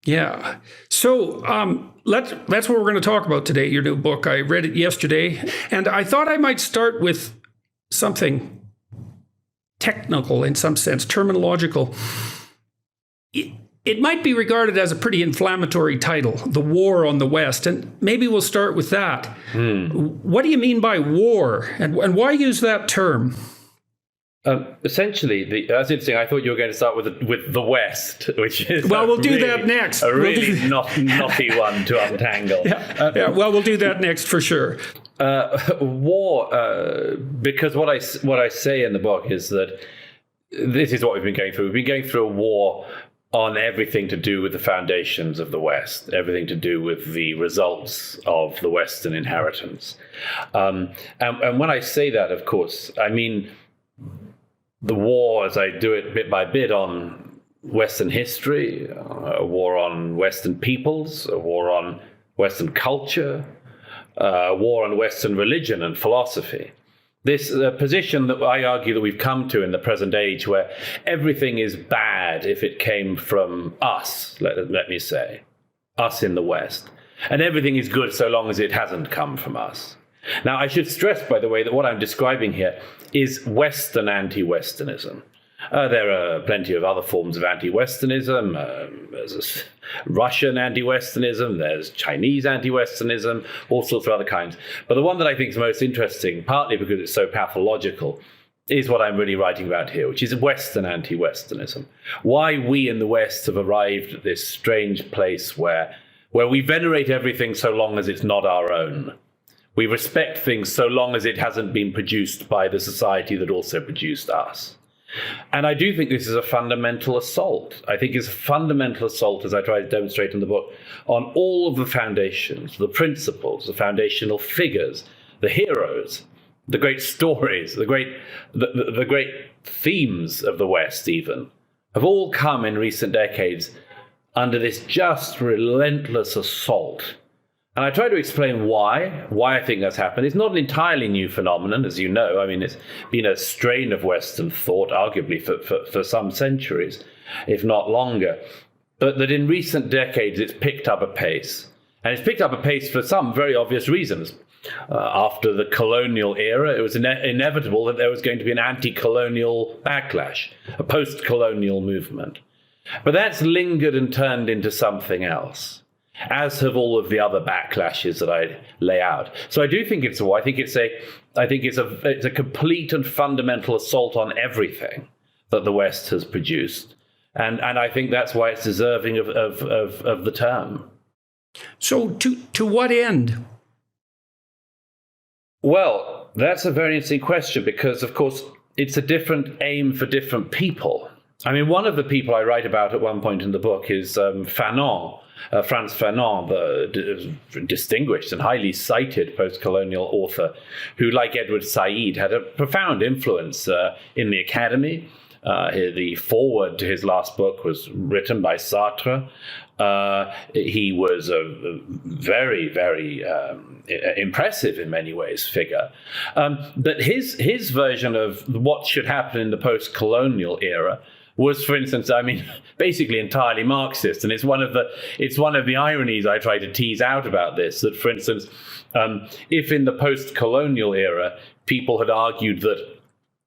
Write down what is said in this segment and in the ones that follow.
Yeah. So that's what we're going to talk about today, your new book. I read it yesterday, and I thought I might start with something technical in some sense, terminological. It might be regarded as a pretty inflammatory title, The War on the West, and maybe we'll start with that. What do you mean by war, and why use that term? Essentially, that's interesting. I thought you were going to start with the West, which is we'll do that next. A really knotty one to untangle. Well, we'll do that next for sure. War, because what I say in the book is that this is what we've been going through. We've been going through a war on everything to do with the foundations of the West, everything to do with the results of the Western inheritance. And when I say that, of course, I mean the war, as I do it bit by bit, on Western history, a war on Western peoples, a war on Western culture, a war on Western religion and philosophy. This position that I argue that we've come to in the present age, where everything is bad if it came from us, let me say, us in the West, and everything is good so long as it hasn't come from us. Now, I should stress, by the way, that what I'm describing here is Western anti-Westernism. There are plenty of other forms of anti-Westernism. There's Russian anti-Westernism, there's Chinese anti-Westernism, all sorts of other kinds. But the one that I think is most interesting, partly because it's so pathological, is what I'm really writing about here, which is Western anti-Westernism. Why we in the West have arrived at this strange place where we venerate everything so long as it's not our own. We respect things so long as it hasn't been produced by the society that also produced us. And I do think this is a fundamental assault. I think it's a fundamental assault, as I try to demonstrate in the book, on all of the foundations, the principles, the foundational figures, the heroes, the great stories, the great themes of the West even, have all come in recent decades under this just relentless assault. And I try to explain why I think that's happened. It's not an entirely new phenomenon, as you know. I mean, it's been a strain of Western thought, arguably for some centuries, if not longer. But that in recent decades, it's picked up a pace. And it's picked up a pace for some very obvious reasons. After the colonial era, it was inevitable that there was going to be an anti-colonial backlash, a post-colonial movement. But that's lingered and turned into something else, as have all of the other backlashes that I lay out. So I do think it's a war. I think it's a complete and fundamental assault on everything that the West has produced, and I think that's why it's deserving of the term. So to what end? Well, that's a very interesting question, because of course it's a different aim for different people. I mean, one of the people I write about at one point in the book is Fanon. Frantz Fanon, the distinguished and highly cited post-colonial author, who, like Edward Said, had a profound influence in the academy. The foreword to his last book was written by Sartre. He was a very, very impressive in many ways figure. But his version of what should happen in the post-colonial era was, for instance, I mean, basically entirely Marxist. And it's one of the ironies I try to tease out about this, that, for instance, if in the post-colonial era, people had argued that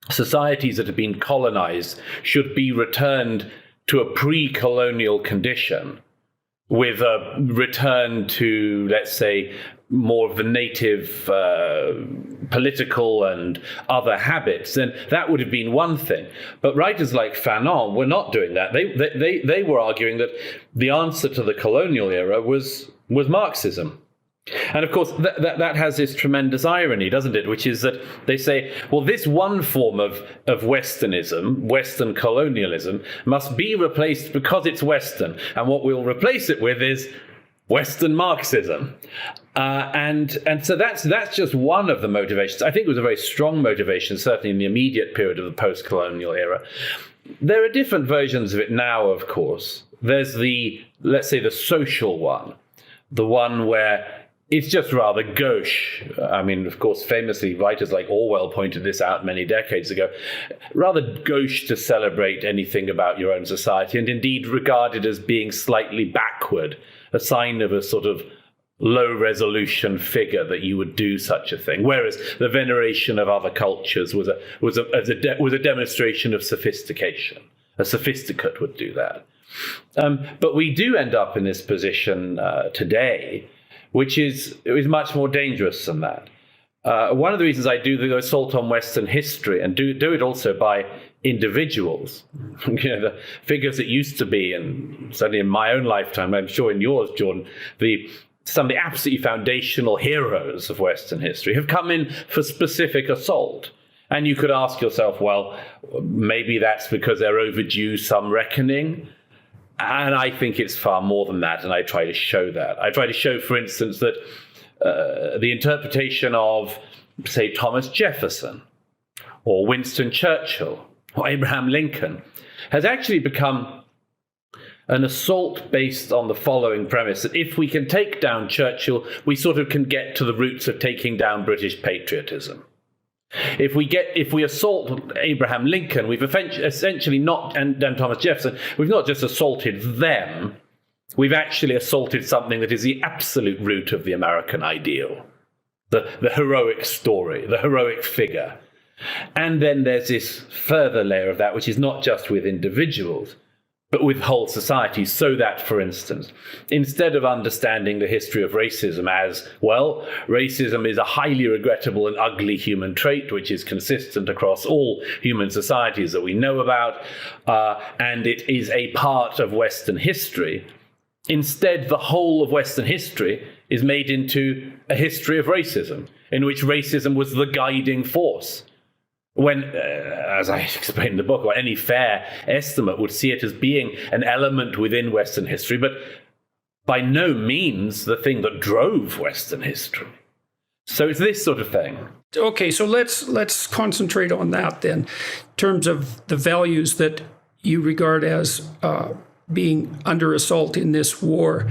societies that had been colonized should be returned to a pre-colonial condition, with a return to, let's say, more of the native political and other habits, then that would have been one thing. But writers like Fanon were not doing that. They were arguing that the answer to the colonial era was Marxism. And of course, that has this tremendous irony, doesn't it? Which is that they say, well, this one form of Westernism, Western colonialism, must be replaced because it's Western. And what we'll replace it with is Western Marxism. And so that's just one of the motivations. I think it was a very strong motivation, certainly in the immediate period of the post-colonial era. There are different versions of it now, of course. There's let's say, the social one, the one where it's just rather gauche. I mean, of course, famously, writers like Orwell pointed this out many decades ago. Rather gauche to celebrate anything about your own society, and indeed regarded as being slightly backward, a sign of a sort of low-resolution figure that you would do such a thing. Whereas the veneration of other cultures was a demonstration of sophistication. A sophisticate would do that. But we do end up in this position today, which is much more dangerous than that. One of the reasons I do the assault on Western history, and do it also by individuals, the figures that used to be, and certainly in my own lifetime, I'm sure in yours, Jordan, some of the absolutely foundational heroes of Western history have come in for specific assault. And you could ask yourself, well, maybe that's because they're overdue some reckoning. And I think it's far more than that, and I try to show that. I try to show, for instance, that the interpretation of, say, Thomas Jefferson or Winston Churchill or Abraham Lincoln has actually become an assault based on the following premise, that if we can take down Churchill, we sort of can get to the roots of taking down British patriotism. If we assault Abraham Lincoln, we've essentially not, and Thomas Jefferson, we've not just assaulted them, we've actually assaulted something that is the absolute root of the American ideal, the heroic story, the heroic figure. And then there's this further layer of that, which is not just with individuals, but with whole societies, so that, for instance, instead of understanding the history of racism as, well, racism is a highly regrettable and ugly human trait which is consistent across all human societies that we know about, and it is a part of Western history, instead the whole of Western history is made into a history of racism, in which racism was the guiding force. When, as I explained in the book, or any fair estimate would see it as being an element within Western history, but by no means the thing that drove Western history. So it's this sort of thing. Okay, so let's concentrate on that then, in terms of the values that you regard as being under assault in this war.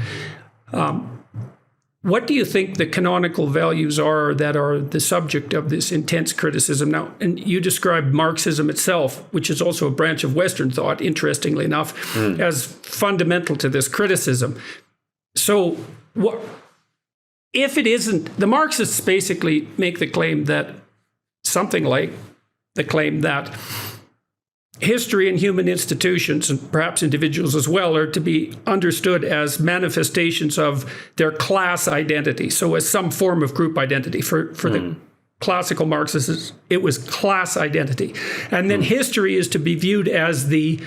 What do you think the canonical values are that are the subject of this intense criticism? Now, and you described Marxism itself, which is also a branch of Western thought, interestingly enough, as fundamental to this criticism. So what if it isn't? The Marxists basically make the claim that something like the claim that history and human institutions, and perhaps individuals as well, are to be understood as manifestations of their class identity. So as some form of group identity. For the classical Marxists, it was class identity. And then history is to be viewed as the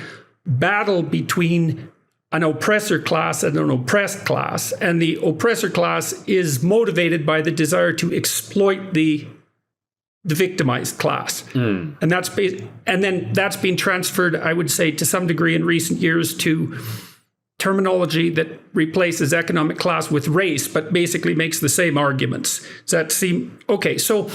battle between an oppressor class and an oppressed class. And the oppressor class is motivated by the desire to exploit the victimized class. And then that's been transferred, I would say, to some degree in recent years to terminology that replaces economic class with race, but basically makes the same arguments. Does that seem okay? So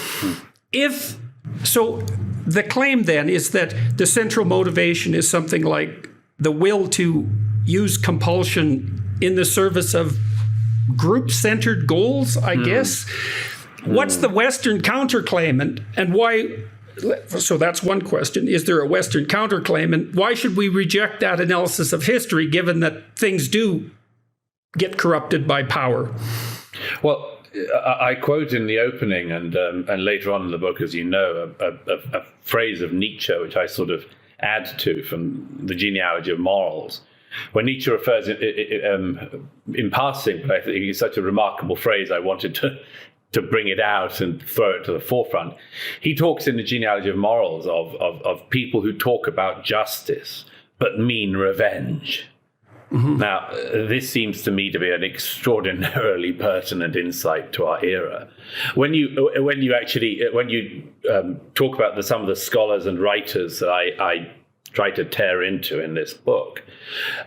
the claim then is that the central motivation is something like the will to use compulsion in the service of group-centered goals, I guess. What's the Western counterclaim, and why? So that's one question. Is there a Western counterclaim, and why should we reject that analysis of history, given that things do get corrupted by power? Well, I quote in the opening and later on in the book, as you know, a phrase of Nietzsche, which I sort of add to from the genealogy of morals. When Nietzsche refers in passing, but I think it's such a remarkable phrase, I wanted to bring it out and throw it to the forefront. He talks in the genealogy of morals of people who talk about justice but mean revenge. Now, this seems to me to be an extraordinarily pertinent insight to our era. When you talk about some of the scholars and writers that I try to tear into in this book,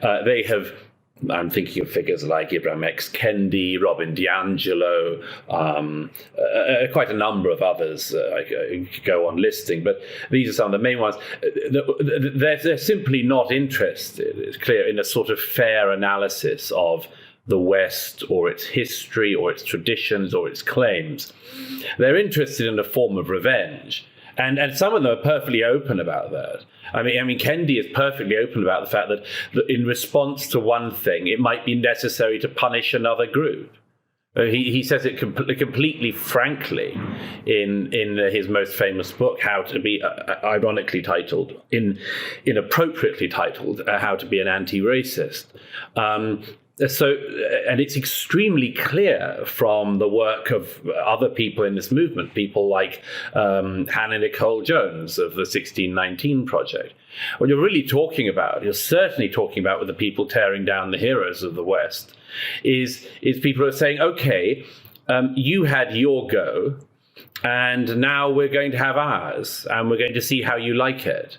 they have. I'm thinking of figures like Ibram X. Kendi, Robin DiAngelo, quite a number of others I could go on listing, but these are some of the main ones. They're simply not interested, it's clear, in a sort of fair analysis of the West or its history or its traditions or its claims. They're interested in a form of revenge. And some of them are perfectly open about that. I mean, Kendi is perfectly open about the fact that in response to one thing, it might be necessary to punish another group. He says it completely frankly in his most famous book, How to Be, ironically titled, inappropriately titled, How to Be an Anti-Racist. And it's extremely clear from the work of other people in this movement, people like Hannah Nicole Jones of the 1619 Project. What you're really talking about, you're certainly talking about with the people tearing down the heroes of the West, is people who are saying, okay, you had your go, and now we're going to have ours, and we're going to see how you like it,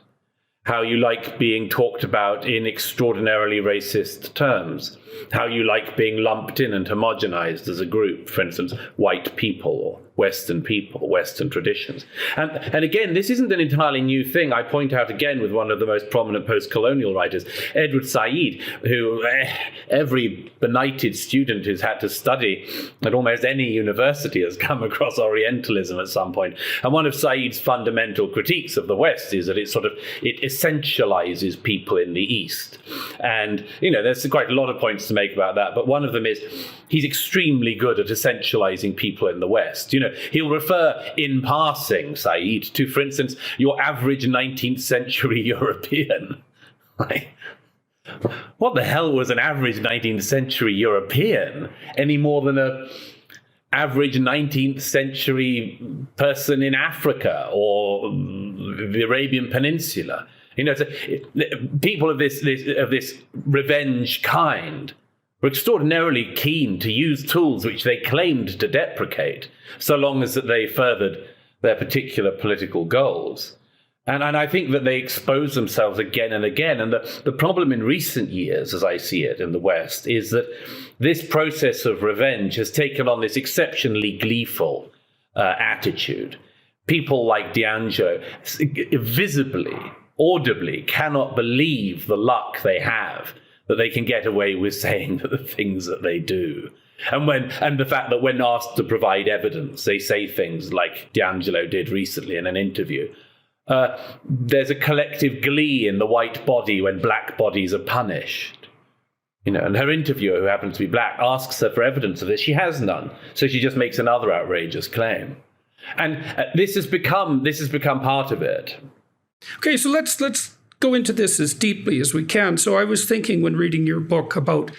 how you like being talked about in extraordinarily racist terms, how you like being lumped in and homogenized as a group, for instance, white people or Western people, Western traditions. And again, this isn't an entirely new thing. I point out again with one of the most prominent post-colonial writers, Edward Said, who every benighted student who's had to study at almost any university has come across Orientalism at some point. And one of Said's fundamental critiques of the West is that it essentializes people in the East. And, there's quite a lot of points to make about that, but one of them is he's extremely good at essentializing people in the West. He'll refer in passing, Said, to, for instance, your average 19th century European. Right? What the hell was an average 19th century European any more than a average 19th century person in Africa or the Arabian Peninsula? People of this revenge kind were extraordinarily keen to use tools which they claimed to deprecate, so long as that they furthered their particular political goals. And I think that they expose themselves again and again. And the problem in recent years, as I see it in the West, is that this process of revenge has taken on this exceptionally gleeful attitude. People like D'Angelo visibly, audibly cannot believe the luck they have that they can get away with saying the things that they do. And the fact that when asked to provide evidence, they say things like D'Angelo did recently in an interview. There's a collective glee in the white body when black bodies are punished. And her interviewer, who happens to be black, asks her for evidence of this. She has none. So she just makes another outrageous claim. And this has become part of it. Okay, so let's go into this as deeply as we can. So I was thinking when reading your book about,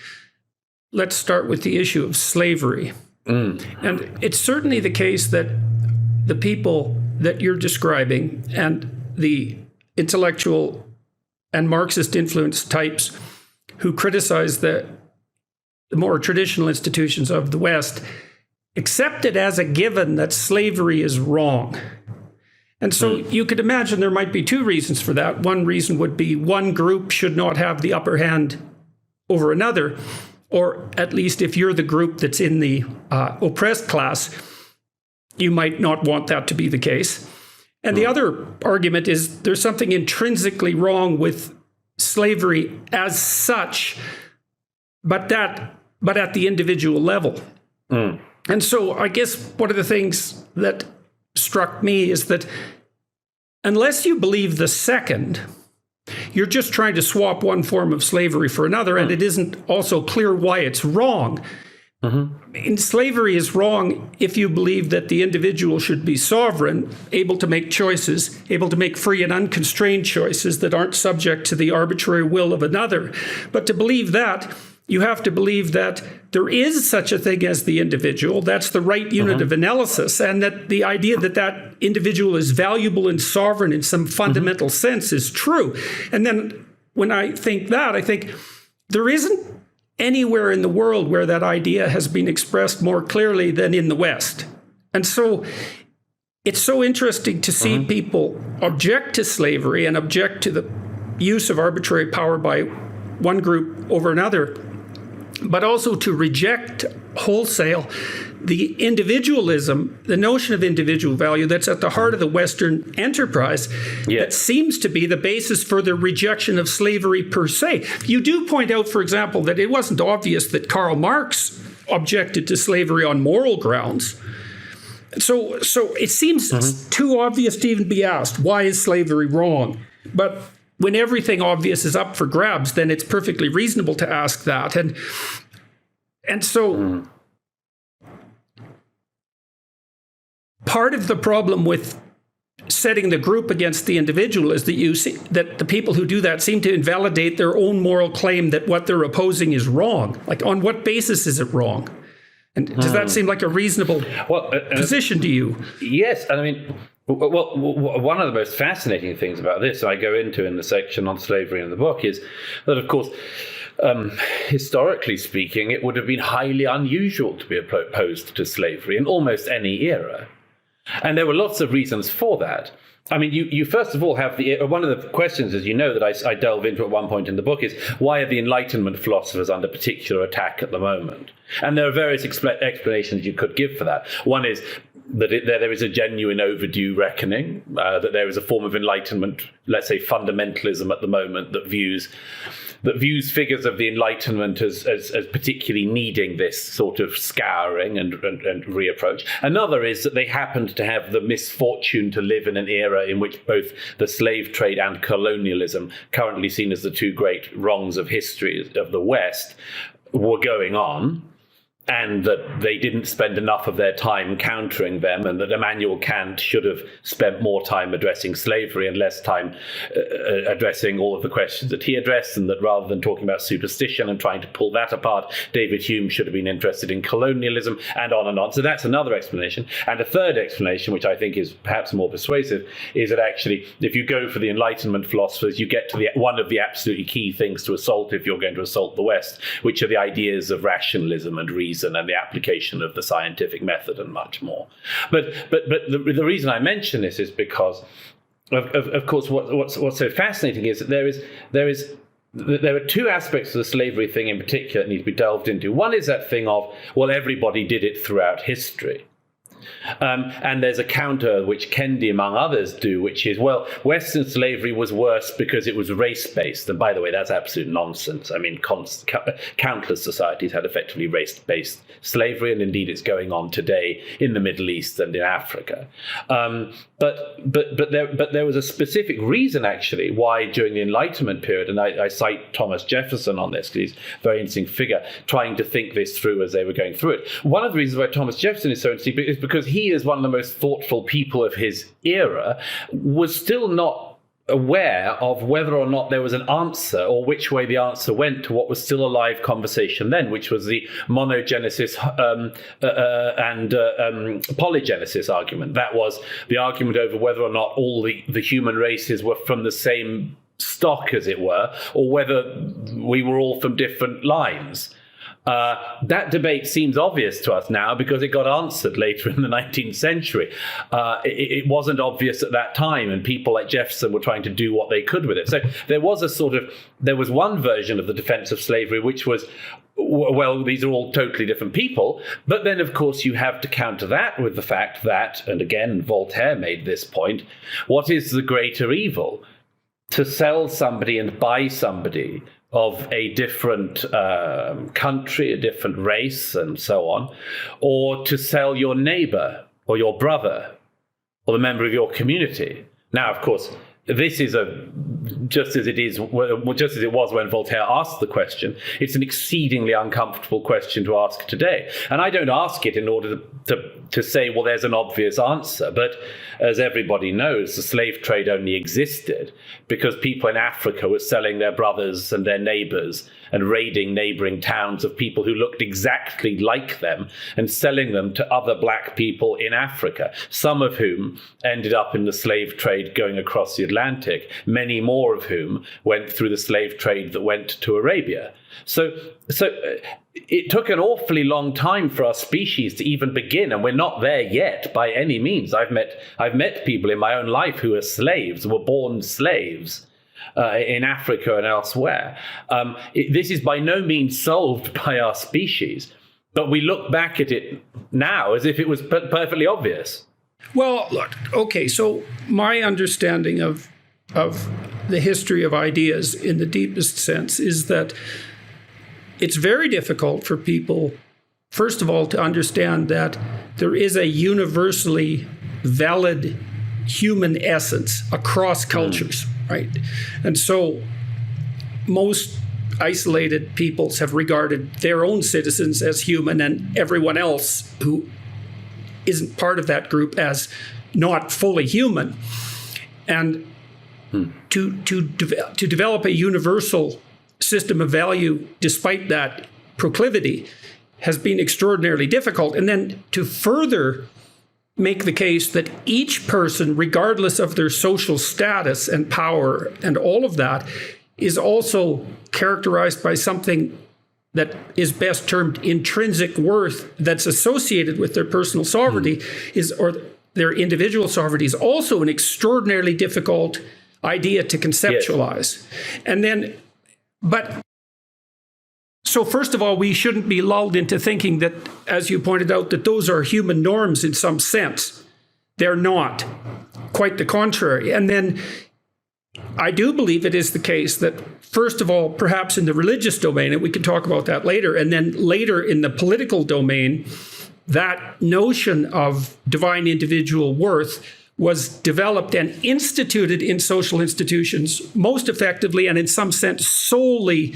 let's start with the issue of slavery. And it's certainly the case that the people that you're describing and the intellectual and Marxist influenced types who criticize the more traditional institutions of the West accept it as a given that slavery is wrong. And so you could imagine there might be two reasons for that. One reason would be one group should not have the upper hand over another, or at least if you're the group that's in the oppressed class, you might not want that to be the case. And the other argument is there's something intrinsically wrong with slavery as such, but at the individual level. And so I guess one of the things that struck me is that unless you believe the second, you're just trying to swap one form of slavery for another, and it isn't also clear why it's wrong. And slavery is wrong if you believe that the individual should be sovereign, able to make choices, able to make free and unconstrained choices that aren't subject to the arbitrary will of another. But to believe that, you have to believe that there is such a thing as the individual. That's the right unit of analysis. And that the idea that that individual is valuable and sovereign in some fundamental sense is true. And then when I think that, I think there isn't anywhere in the world where that idea has been expressed more clearly than in the West. And so it's so interesting to see people object to slavery and object to the use of arbitrary power by one group over another. but also to reject wholesale the individualism, the notion of individual value that's at the heart of the Western enterprise, that seems to be the basis for the rejection of slavery per se. You do point out, for example, that it wasn't obvious that Karl Marx objected to slavery on moral grounds. So it seems too obvious to even be asked, why is slavery wrong? But when everything obvious is up for grabs, then it's perfectly reasonable to ask that. And so part of the problem with setting the group against the individual is that you see that the people who do that seem to invalidate their own moral claim that what they're opposing is wrong. Like, on what basis is it wrong? And does that seem like a reasonable position to you? Yes, and I mean, well, one of the most fascinating things about this, I go into in the section on slavery in the book, is that, of course, historically speaking, it would have been highly unusual to be opposed to slavery in almost any era. And there were lots of reasons for that. I mean, you first of all have one of the questions, as you know, that I delve into at one point in the book is, why are the Enlightenment philosophers under particular attack at the moment? And there are various explanations you could give for that. One is that there is a genuine overdue reckoning, that there is a form of Enlightenment, let's say fundamentalism at the moment, that views figures of the Enlightenment as particularly needing this sort of scouring and reapproach. Another is that they happened to have the misfortune to live in an era in which both the slave trade and colonialism, currently seen as the two great wrongs of history of the West, were going on, and that they didn't spend enough of their time countering them, and that Immanuel Kant should have spent more time addressing slavery and less time addressing all of the questions that he addressed, and that rather than talking about superstition and trying to pull that apart, David Hume should have been interested in colonialism, and on and on. So that's another explanation. And a third explanation, which I think is perhaps more persuasive, is that actually, if you go for the Enlightenment philosophers, you get to one of the absolutely key things to assault if you're going to assault the West, which are the ideas of rationalism and reason and the application of the scientific method and much more. But the reason I mention this is because, of course, what's so fascinating is that there are two aspects of the slavery thing in particular that need to be delved into. One is that thing of, well, everybody did it throughout history. And there's a counter which Kendi, among others, do, which is, well, Western slavery was worse because it was race-based. And by the way, that's absolute nonsense. I mean, countless societies had effectively race-based slavery, and indeed it's going on today in the Middle East and in Africa. But there was a specific reason, actually, why during the Enlightenment period, and I cite Thomas Jefferson on this because he's a very interesting figure, trying to think this through as they were going through it. One of the reasons why Thomas Jefferson is so interesting is because he is one of the most thoughtful people of his era, was still not aware of whether or not there was an answer or which way the answer went to what was still a live conversation then, which was the monogenesis and polygenesis argument. That was the argument over whether or not all the human races were from the same stock, as it were, or whether we were all from different lines. That debate seems obvious to us now because it got answered later in the 19th century. It wasn't obvious at that time, and people like Jefferson were trying to do what they could with it. So there was one version of the defense of slavery, which was, well, these are all totally different people. But then, of course, you have to counter that with the fact that, and again, Voltaire made this point, what is the greater evil? To sell somebody and buy somebody of a different country, a different race, and so on, or to sell your neighbor or your brother or the member of your community. Now, of course, this is just as it was when Voltaire asked the question, it's an exceedingly uncomfortable question to ask today. And I don't ask it in order to say, well, there's an obvious answer. But as everybody knows, the slave trade only existed because people in Africa were selling their brothers and their neighbors and raiding neighboring towns of people who looked exactly like them and selling them to other black people in Africa, some of whom ended up in the slave trade going across the Atlantic, many more of whom went through the slave trade that went to Arabia. So it took an awfully long time for our species to even begin, and we're not there yet by any means. I've met people in my own life who are slaves, were born slaves, in Africa and elsewhere. This is by no means solved by our species, but we look back at it now as if it was perfectly obvious. Well, look, okay, so my understanding of the history of ideas in the deepest sense is that it's very difficult for people, first of all, to understand that there is a universally valid human essence across cultures, right? And so most isolated peoples have regarded their own citizens as human and everyone else who isn't part of that group as not fully human. And to develop a universal system of value despite that proclivity has been extraordinarily difficult. And then to further make the case that each person, regardless of their social status and power and all of that, is also characterized by something that is best termed intrinsic worth that's associated with their personal sovereignty or their individual sovereignty is also an extraordinarily difficult idea to conceptualize. Yes. And then, so first of all, we shouldn't be lulled into thinking that, as you pointed out, that those are human norms in some sense. They're not. Quite the contrary. And then I do believe it is the case that, first of all, perhaps in the religious domain, and we can talk about that later, and then later in the political domain, that notion of divine individual worth was developed and instituted in social institutions most effectively and in some sense solely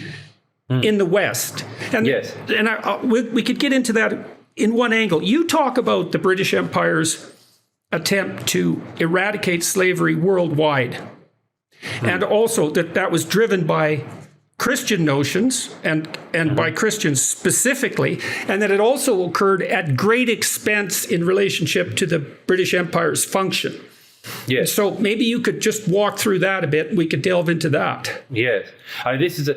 in the West. And, yes. And we could get into that in one angle. You talk about the British Empire's attempt to eradicate slavery worldwide. And also that was driven by Christian notions and by Christians specifically, and that it also occurred at great expense in relationship to the British Empire's function. Yes. So maybe you could just walk through that a bit. We could delve into that. Yes. I mean, this is a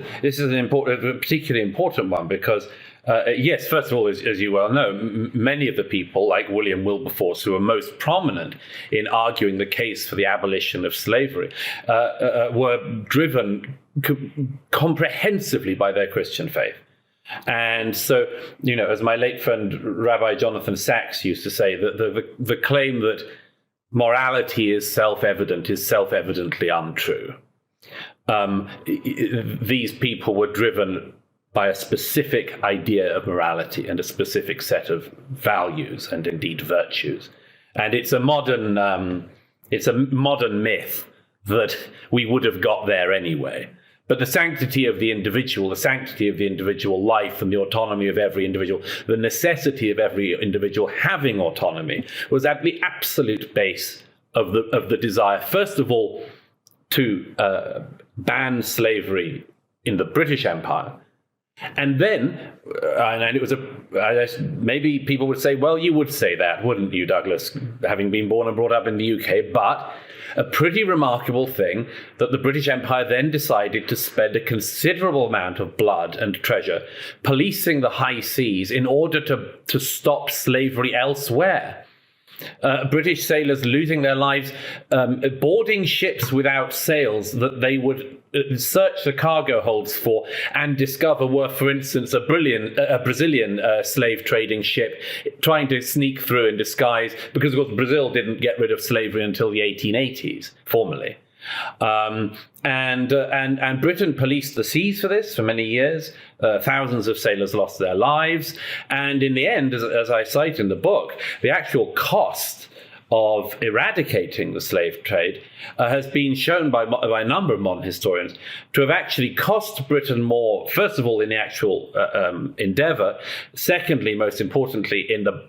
particularly important one because yes, first of all, as you well know, many of the people like William Wilberforce, who are most prominent in arguing the case for the abolition of slavery, were driven comprehensively by their Christian faith. And so, as my late friend Rabbi Jonathan Sachs used to say, that the claim that morality is self-evident is self-evidently untrue. These people were driven by a specific idea of morality and a specific set of values and indeed virtues. And it's a modern myth that we would have got there anyway. But the sanctity of the individual life and the autonomy of every individual, the necessity of every individual having autonomy was at the absolute base of the desire, first of all, to ban slavery in the British Empire. And then, and it was maybe people would say, well, you would say that, wouldn't you, Douglas, having been born and brought up in the UK, but a pretty remarkable thing that the British Empire then decided to spend a considerable amount of blood and treasure policing the high seas in order to stop slavery elsewhere. British sailors losing their lives, boarding ships without sails that they would search the cargo holds for and discover were, for instance, a Brazilian slave trading ship trying to sneak through in disguise, because, of course, Brazil didn't get rid of slavery until the 1880s, formally. And Britain policed the seas for this for many years. Thousands of sailors lost their lives. And in the end, as I cite in the book, the actual cost of eradicating the slave trade has been shown by a number of modern historians to have actually cost Britain more, first of all, in the actual endeavor. Secondly, most importantly, in the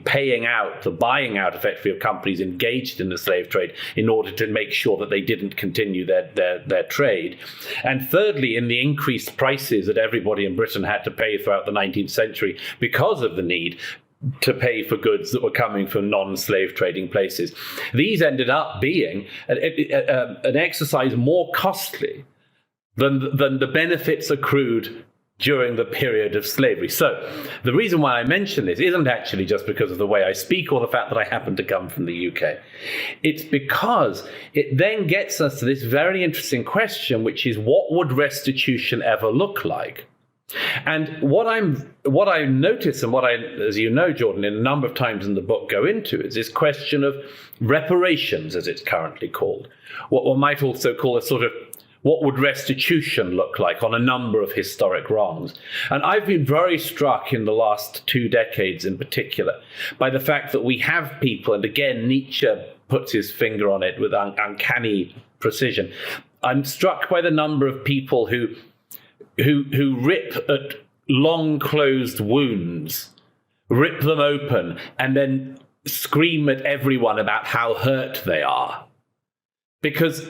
paying out, the buying out, effectively, of companies engaged in the slave trade in order to make sure that they didn't continue their trade. And thirdly, in the increased prices that everybody in Britain had to pay throughout the 19th century because of the need to pay for goods that were coming from non-slave trading places. These ended up being an exercise more costly than the benefits accrued during the period of slavery. So the reason why I mention this isn't actually just because of the way I speak or the fact that I happen to come from the UK. It's because it then gets us to this very interesting question, which is, what would restitution ever look like? And what I notice, and what I, as you know, Jordan, in a number of times in the book go into, is this question of reparations, as it's currently called. What one might also call a sort of, what would restitution look like on a number of historic wrongs? And I've been very struck in the last 2 decades in particular by the fact that we have people, and again, Nietzsche puts his finger on it with uncanny precision. I'm struck by the number of people who rip at long closed wounds, rip them open, and then scream at everyone about how hurt they are. Because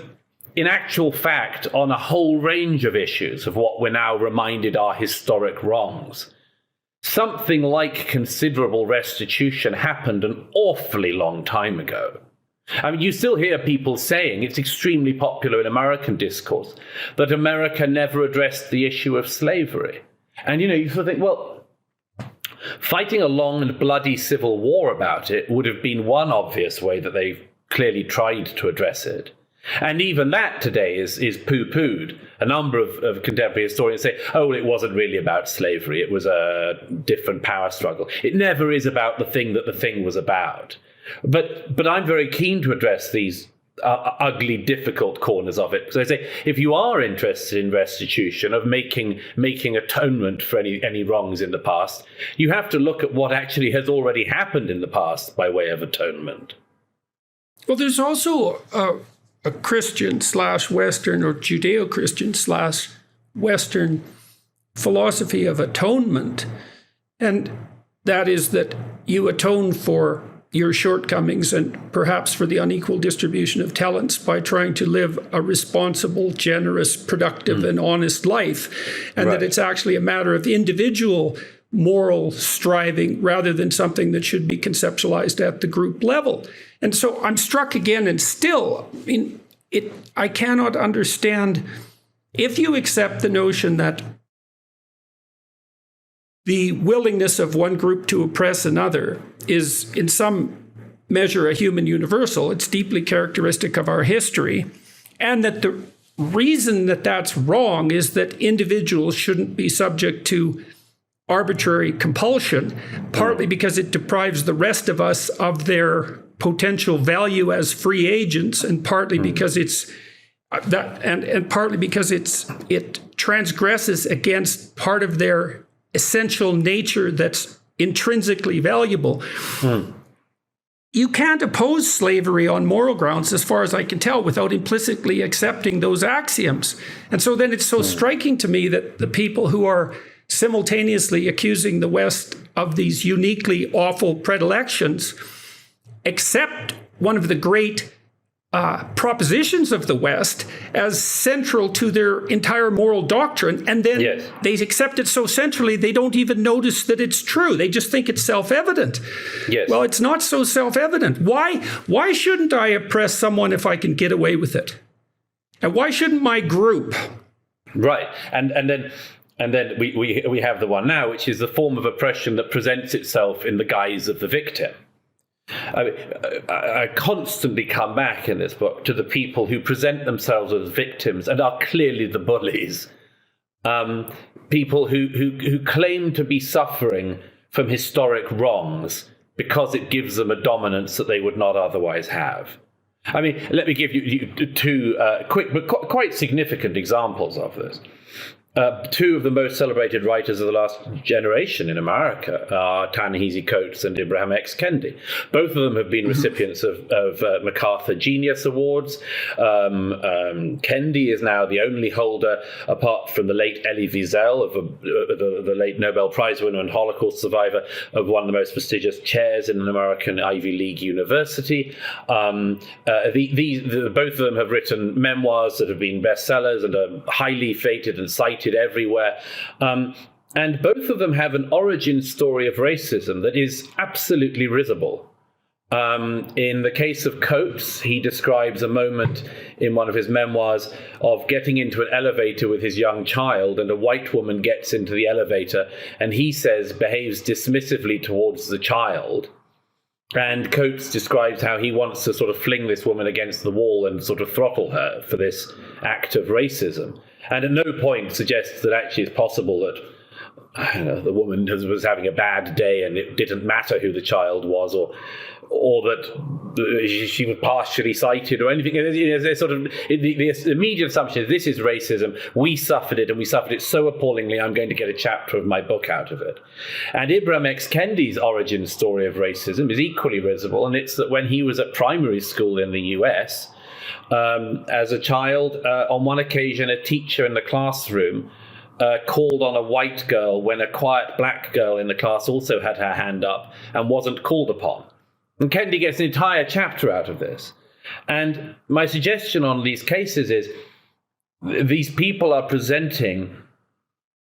in actual fact, on a whole range of issues of what we're now reminded are historic wrongs, something like considerable restitution happened an awfully long time ago. I mean, you still hear people saying, it's extremely popular in American discourse, that America never addressed the issue of slavery. And, you sort of think, well, fighting a long and bloody civil war about it would have been one obvious way that they've clearly tried to address it. And even that today is poo-pooed. A number of contemporary historians say, oh, well, it wasn't really about slavery. It was a different power struggle. It never is about the thing that the thing was about. But I'm very keen to address these ugly, difficult corners of it. Because I say, if you are interested in restitution, of making atonement for any wrongs in the past, you have to look at what actually has already happened in the past by way of atonement. Well, there's also a Christian/Western or Judeo-Christian/Western philosophy of atonement. And that is that you atone for your shortcomings and perhaps for the unequal distribution of talents by trying to live a responsible, generous, productive, and honest life. And that it's actually a matter of individual moral striving rather than something that should be conceptualized at the group level. And so I'm struck again, and still, I cannot understand, if you accept the notion that the willingness of one group to oppress another is in some measure a human universal, it's deeply characteristic of our history, and that the reason that that's wrong is that individuals shouldn't be subject to arbitrary compulsion, partly because it deprives the rest of us of their potential value as free agents, and partly because it's that, and partly because it transgresses against part of their essential nature that's intrinsically valuable. You can't oppose slavery on moral grounds, as far as I can tell, without implicitly accepting those axioms. And so then it's so striking to me that the people who are simultaneously accusing the West of these uniquely awful predilections accept one of the great propositions of the West as central to their entire moral doctrine, and then they accept it so centrally they don't even notice that it's true. They just think it's self-evident. Well, it's not so self-evident. Why shouldn't I oppress someone if I can get away with it? And why shouldn't my group? Right. And then we have the one now, which is the form of oppression that presents itself in the guise of the victim. I constantly come back in this book to the people who present themselves as victims and are clearly the bullies. People who claim to be suffering from historic wrongs because it gives them a dominance that they would not otherwise have. I mean, let me give you two quick but quite significant examples of this. Two of the most celebrated writers of the last generation in America are Ta-Nehisi Coates and Ibram X. Kendi. Both of them have been recipients of MacArthur Genius Awards. Kendi is now the only holder, apart from the late Elie Wiesel, of the late Nobel Prize winner and Holocaust survivor, of one of the most prestigious chairs in an American Ivy League university. Both of them have written memoirs that have been bestsellers and are highly feted and cited everywhere. And both of them have an origin story of racism that is absolutely risible. In the case of Coates, he describes a moment in one of his memoirs of getting into an elevator with his young child, and a white woman gets into the elevator, and he says behaves dismissively towards the child. And Coates describes how he wants to sort of fling this woman against the wall and sort of throttle her for this act of racism. And at no point suggests that actually it's possible that the woman was having a bad day and it didn't matter who the child was, or that she was partially sighted or anything. There's sort of the immediate assumption is this is racism. We suffered it, and we suffered it so appallingly, I'm going to get a chapter of my book out of it. And Ibram X. Kendi's origin story of racism is equally visible, and it's that when he was at primary school in the US, as a child, on one occasion, a teacher in the classroom called on a white girl when a quiet black girl in the class also had her hand up and wasn't called upon. And Kendi gets an entire chapter out of this. And my suggestion on these cases is these people are presenting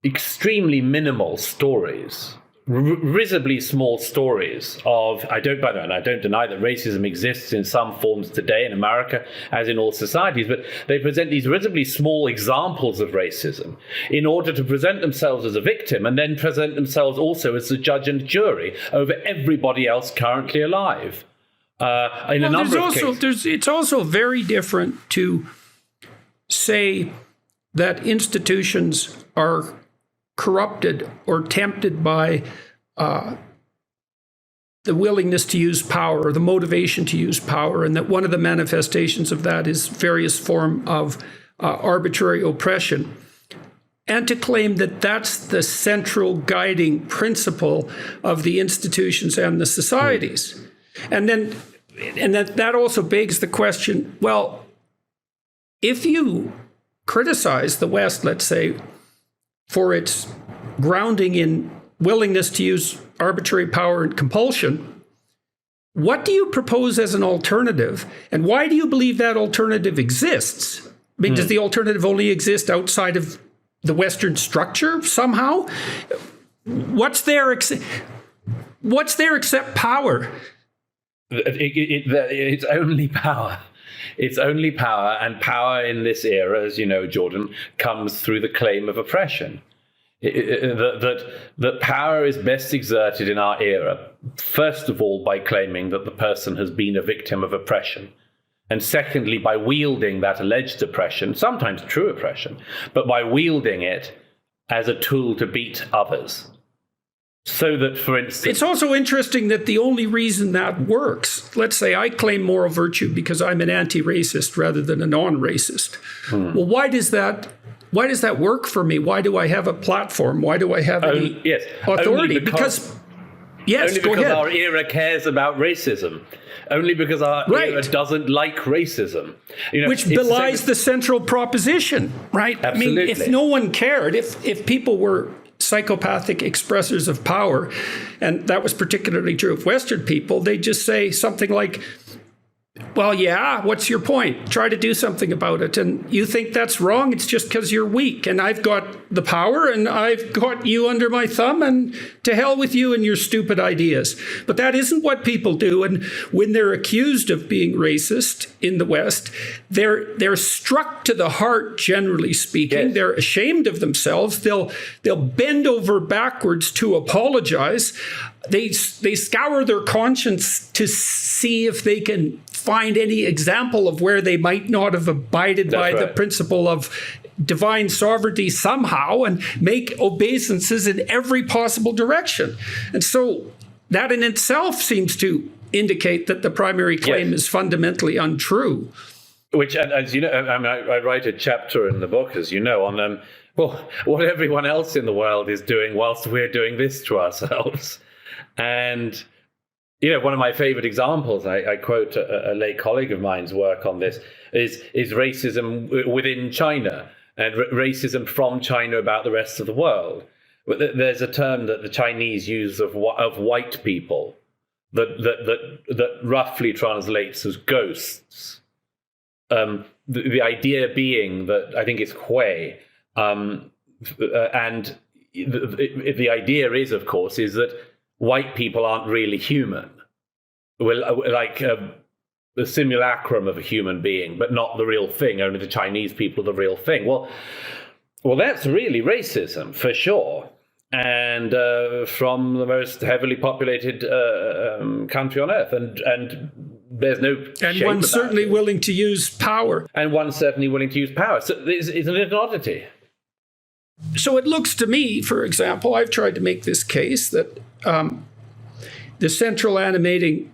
extremely minimal stories, risibly small stories of, I don't deny that racism exists in some forms today in America, as in all societies, but they present these risibly small examples of racism in order to present themselves as a victim and then present themselves also as the judge and jury over everybody else currently alive. It's also very different to say that institutions are corrupted or tempted by the willingness to use power, or the motivation to use power, and that one of the manifestations of that is various form of arbitrary oppression, and to claim that that's the central guiding principle of the institutions and the societies. And that also begs the question, well, if you criticize the West, let's say, for its grounding in willingness to use arbitrary power and compulsion, what do you propose as an alternative? And why do you believe that alternative exists? I mean, does the alternative only exist outside of the Western structure somehow? What's there except power? It's only power. It's only power, and power in this era, as you know, Jordan, comes through the claim of oppression. That power is best exerted in our era, first of all, by claiming that the person has been a victim of oppression. And secondly, by wielding that alleged oppression, sometimes true oppression, but by wielding it as a tool to beat others. So that, for instance... It's also interesting that the only reason that works, let's say I claim moral virtue because I'm an anti-racist rather than a non-racist. Well, why does that work for me? Why do I have a platform? Why do I have any authority? Because our era cares about racism. Only because our era doesn't like racism. Which belies the central proposition, right? Absolutely. I mean, if no one cared, if people were psychopathic expressors of power, and that was particularly true of Western people, they just say something like, well, yeah, what's your point? Try to do something about it. And you think that's wrong? It's just because you're weak. And I've got the power and I've got you under my thumb, and to hell with you and your stupid ideas. But that isn't what people do. And when they're accused of being racist in the West, they're struck to the heart, generally speaking. Yes. They're ashamed of themselves. They'll bend over backwards to apologize. They scour their conscience to see if they can find any example of where they might not have abided by the principle of divine sovereignty somehow, and make obeisances in every possible direction. And so that in itself seems to indicate that the primary claim is fundamentally untrue. Which, as you know, I write a chapter in the book, as you know, on what everyone else in the world is doing whilst we're doing this to ourselves. And one of my favorite examples, I quote a late colleague of mine's work on this, is racism within China and racism from China about the rest of the world. There's a term that the Chinese use of white people that roughly translates as ghosts. The idea being that, I think it's Hui, and the idea is, of course, is that white people aren't really human. the simulacrum of a human being, but not the real thing. Only the Chinese people are the real thing. Well, that's really racism for sure. And from the most heavily populated country on earth, and there's no and shame one about certainly it. willing to use power. And one certainly willing to use power. So isn't it an oddity? So it looks to me, for example, I've tried to make this case that the central animating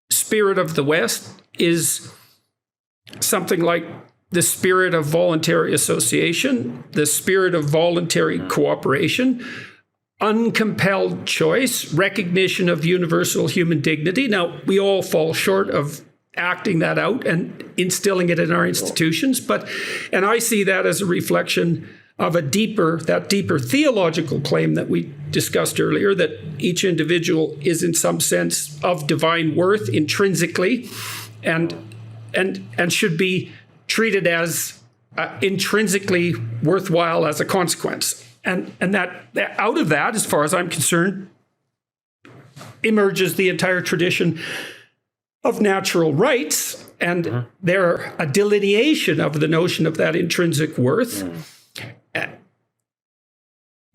spirit of the West is something like the spirit of voluntary association, the spirit of voluntary cooperation, uncompelled choice, recognition of universal human dignity. Now, we all fall short of acting that out and instilling it in our institutions, and I see that as a reflection of that deeper theological claim that we discussed earlier, that each individual is in some sense of divine worth intrinsically and should be treated as intrinsically worthwhile as a consequence. And that out of that, as far as I'm concerned, emerges the entire tradition of natural rights, and they're a delineation of the notion of that intrinsic worth.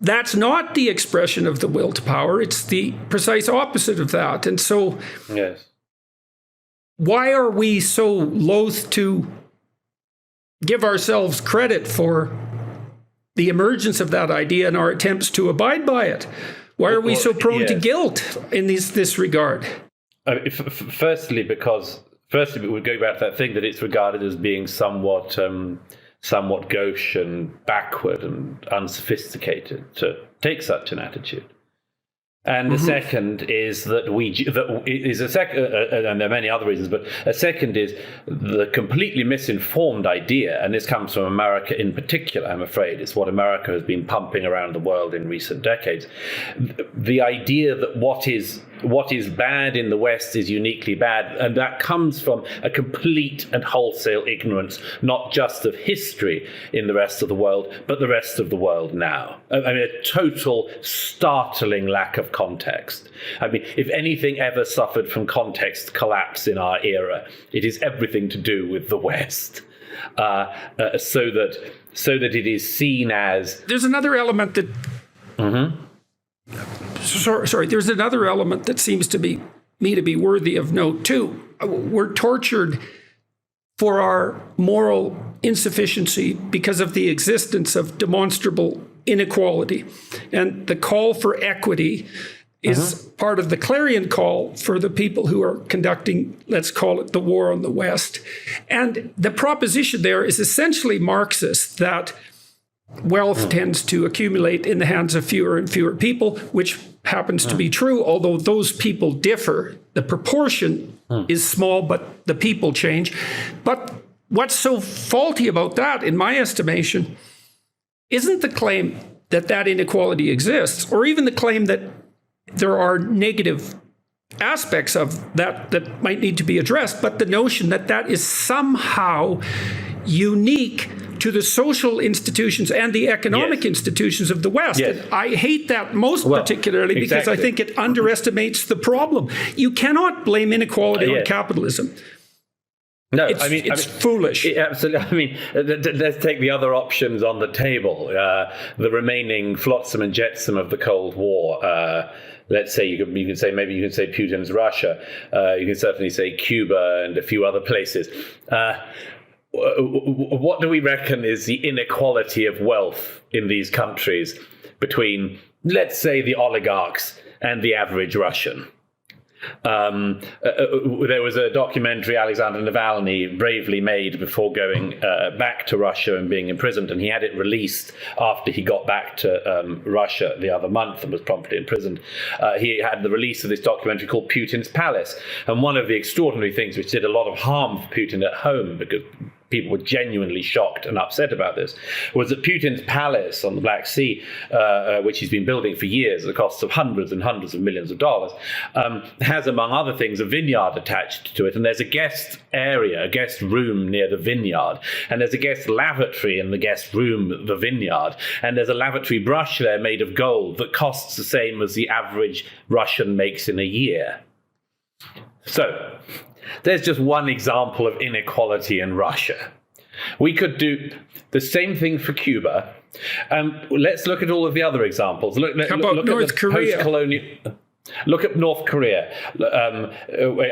That's not the expression of the will to power. It's the precise opposite of that. And so, yes. Why are we so loath to give ourselves credit for the emergence of that idea and our attempts to abide by it? Why are we so prone to guilt in this regard? Firstly, we would go back to that thing that it's regarded as being somewhat gauche and backward and unsophisticated to take such an attitude. And the second is and there are many other reasons, but a second is the completely misinformed idea, and this comes from America in particular, I'm afraid. It's what America has been pumping around the world in recent decades. The idea that what is bad in the West is uniquely bad, and that comes from a complete and wholesale ignorance, not just of history in the rest of the world, but the rest of the world now. I mean, a total, startling lack of context. I mean, if anything ever suffered from context collapse in our era, it is everything to do with the West. So that it is seen as... There's another element that... Sorry, there's another element that seems to me to be worthy of note, too. We're tortured for our moral insufficiency because of the existence of demonstrable inequality. And the call for equity is part of the clarion call for the people who are conducting, let's call it, the war on the West. And the proposition there is essentially Marxist, that wealth tends to accumulate in the hands of fewer and fewer people, which happens to be true, although those people differ. The proportion is small, but the people change. But what's so faulty about that, in my estimation, isn't the claim that inequality exists, or even the claim that there are negative aspects of that might need to be addressed, but the notion that is somehow unique to the social institutions and the economic institutions of the West. Yes. And I hate that most particularly because I think it underestimates the problem. You cannot blame inequality on capitalism. No, it's foolish. Absolutely. I mean, let's take the other options on the table. The remaining flotsam and jetsam of the Cold War. Let's say you can say Putin's Russia. You can certainly say Cuba and a few other places. What do we reckon is the inequality of wealth in these countries between, let's say, the oligarchs and the average Russian? There was a documentary Alexander Navalny bravely made before going back to Russia and being imprisoned, and he had it released after he got back to Russia the other month and was promptly imprisoned. He had the release of this documentary called Putin's Palace, and one of the extraordinary things which did a lot of harm for Putin at home, because people were genuinely shocked and upset about this, was that Putin's palace on the Black Sea, which he's been building for years at the cost of hundreds and hundreds of millions of dollars, has, among other things, a vineyard attached to it. And there's a guest area, a guest room near the vineyard. And there's a guest lavatory in the guest room, the vineyard. And there's a lavatory brush there made of gold that costs the same as the average Russian makes in a year. So there's just one example of inequality in Russia. We could do the same thing for Cuba. Let's look at all of the other examples. Look about North at the Korea? post-colonial. Look at North Korea.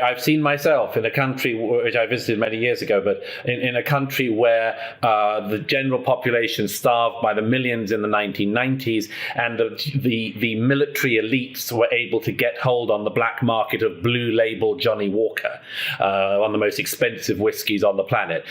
I've seen myself in a country which I visited many years ago, but in a country where the general population starved by the millions in the 1990s, and the military elites were able to get hold on the black market of blue label Johnny Walker, one of the most expensive whiskies on the planet.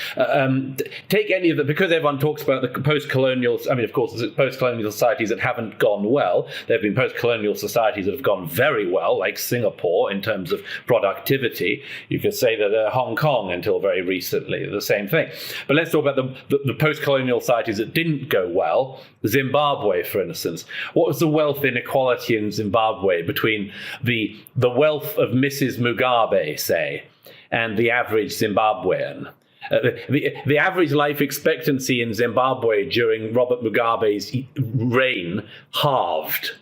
Take any of the, because everyone talks about the post-colonial, I mean, of course, there's post-colonial societies that haven't gone well. There have been post-colonial societies that have gone very well, like Singapore in terms of productivity. You could say that Hong Kong, until very recently, the same thing. But let's talk about the post-colonial societies that didn't go well. Zimbabwe, for instance. What was the wealth inequality in Zimbabwe between the wealth of Mrs. Mugabe, say, and the average Zimbabwean? The average life expectancy in Zimbabwe during Robert Mugabe's reign halved.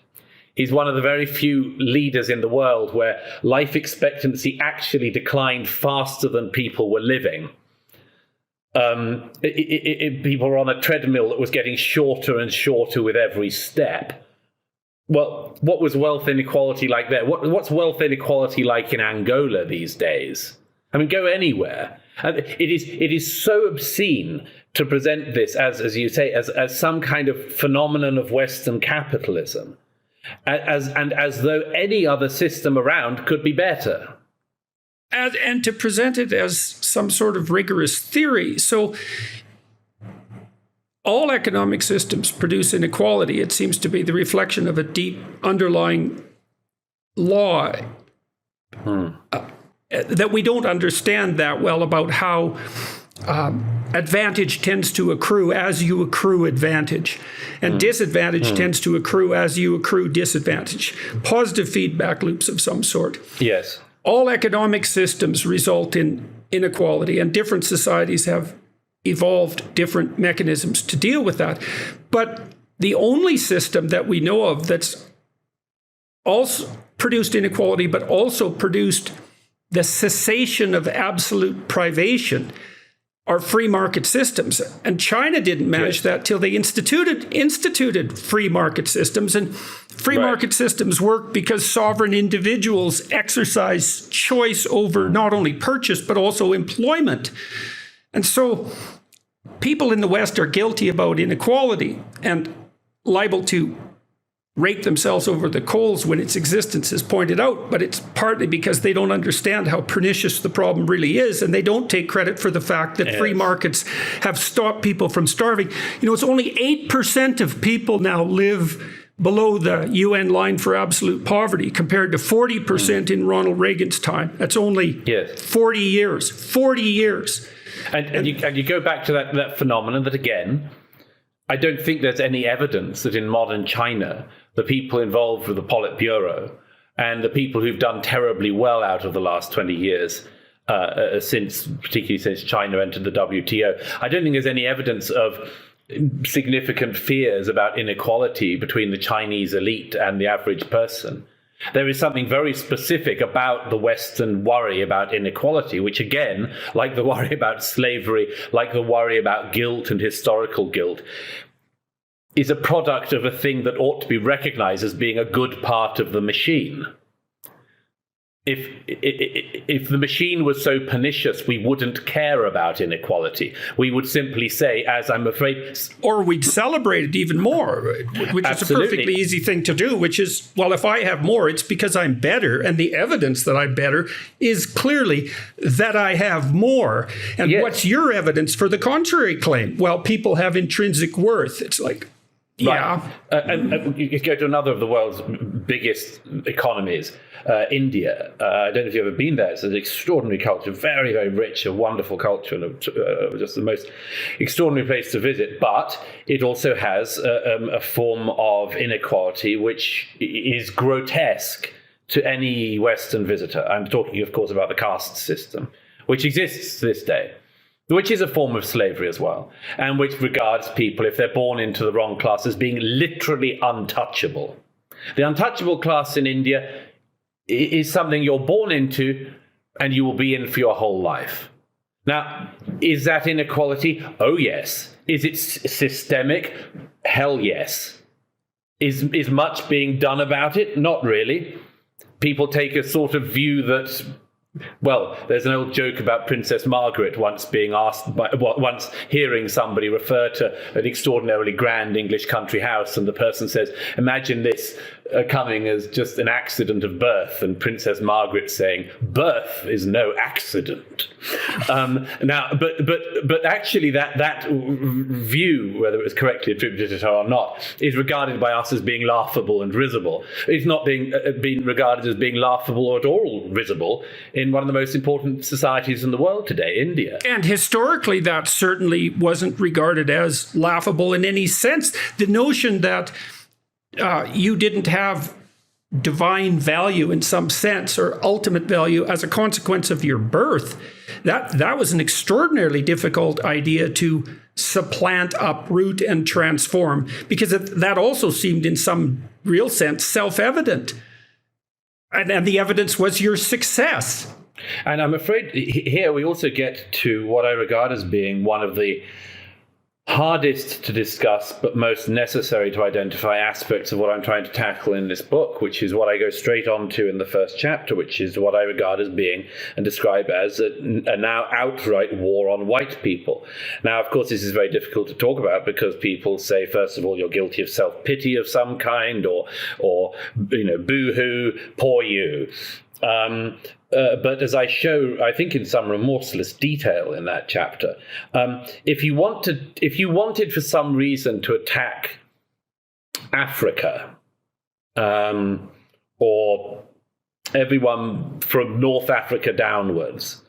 He's one of the very few leaders in the world where life expectancy actually declined faster than people were living. People were on a treadmill that was getting shorter and shorter with every step. Well, what was wealth inequality like there? What's wealth inequality like in Angola these days? I mean, go anywhere. And it is so obscene to present this as you say, as some kind of phenomenon of Western capitalism. As though any other system around could be better. And to present it as some sort of rigorous theory. So all economic systems produce inequality. It seems to be the reflection of a deep underlying law that we don't understand that well, about how advantage tends to accrue as you accrue advantage, and disadvantage tends to accrue as you accrue disadvantage. Positive feedback loops of some sort. Yes. All economic systems result in inequality, and different societies have evolved different mechanisms to deal with that. But the only system that we know of that's also produced inequality, but also produced the cessation of absolute privation, are free market systems. And China didn't manage that till they instituted free market systems. And free market systems work because sovereign individuals exercise choice over not only purchase, but also employment. And so people in the West are guilty about inequality and liable to rake themselves over the coals when its existence is pointed out, but it's partly because they don't understand how pernicious the problem really is, and they don't take credit for the fact that free markets have stopped people from starving. You know, it's only 8% of people now live below the UN line for absolute poverty, compared to 40% in Ronald Reagan's time. That's only 40 years. 40 years. And you go back to that phenomenon that, again, I don't think there's any evidence that in modern China, the people involved with the Politburo and the people who've done terribly well out of the last 20 years, particularly since China entered the WTO, I don't think there's any evidence of significant fears about inequality between the Chinese elite and the average person. There is something very specific about the Western worry about inequality, which, again, like the worry about slavery, like the worry about guilt and historical guilt, is a product of a thing that ought to be recognized as being a good part of the machine. If the machine was so pernicious, we wouldn't care about inequality. We would simply say, as I'm afraid... Or we'd celebrate it even more, which is a perfectly easy thing to do, which is, well, if I have more, it's because I'm better, and the evidence that I'm better is clearly that I have more. And what's your evidence for the contrary claim? Well, people have intrinsic worth. It's like... Yeah. And you go to another of the world's biggest economies, India. I don't know if you've ever been there. It's an extraordinary culture, very, very rich, a wonderful culture, and just the most extraordinary place to visit. But it also has a form of inequality which is grotesque to any Western visitor. I'm talking, of course, about the caste system, which exists to this day, which is a form of slavery as well, and which regards people, if they're born into the wrong class, as being literally untouchable. The untouchable class in India is something you're born into, and you will be in for your whole life. Now, is that inequality? Oh, yes. Is it systemic? Hell yes. Is much being done about it? Not really. People take a sort of view that, well, there's an old joke about Princess Margaret once hearing somebody refer to an extraordinarily grand English country house, and the person says, imagine this coming as just an accident of birth, and Princess Margaret saying, birth is no accident. But actually that view, whether it was correctly attributed to her or not, is regarded by us as being laughable and risible. It's not being regarded as being laughable or at all risible in one of the most important societies in the world today, India. And historically, that certainly wasn't regarded as laughable in any sense. The notion that you didn't have divine value in some sense, or ultimate value as a consequence of your birth, that was an extraordinarily difficult idea to supplant, uproot, and transform, because that also seemed in some real sense self-evident. And the evidence was your success. And I'm afraid here we also get to what I regard as being one of the hardest to discuss but most necessary to identify aspects of what I'm trying to tackle in this book, which is what I go straight on to in the first chapter, which is what I regard as being and describe as a now outright war on white people. Now, of course, this is very difficult to talk about because people say, first of all, you're guilty of self-pity of some kind, or boo-hoo, poor you. But as I show, I think in some remorseless detail in that chapter, if you wanted for some reason to attack Africa, or everyone from North Africa downwards,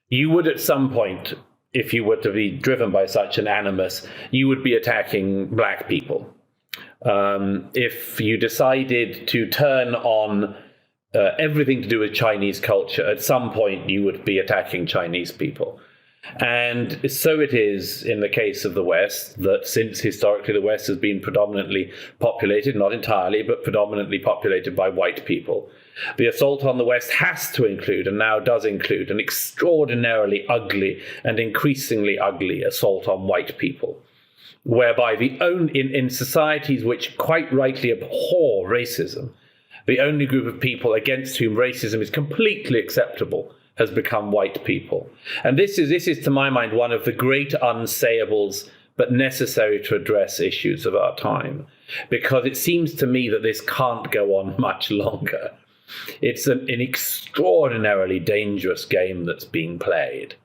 you would at some point, if you were to be driven by such an animus, you would be attacking black people. If you decided to turn on everything to do with Chinese culture, at some point you would be attacking Chinese people. And so it is in the case of the West, that since historically the West has been predominantly populated, not entirely, but predominantly populated by white people, the assault on the West has to include, and now does include, an extraordinarily ugly and increasingly ugly assault on white people, whereby in societies which quite rightly abhor racism, the only group of people against whom racism is completely acceptable has become white people. And this is, to my mind, one of the great unsayables but necessary to address issues of our time, because it seems to me that this can't go on much longer. It's an extraordinarily dangerous game that's being played,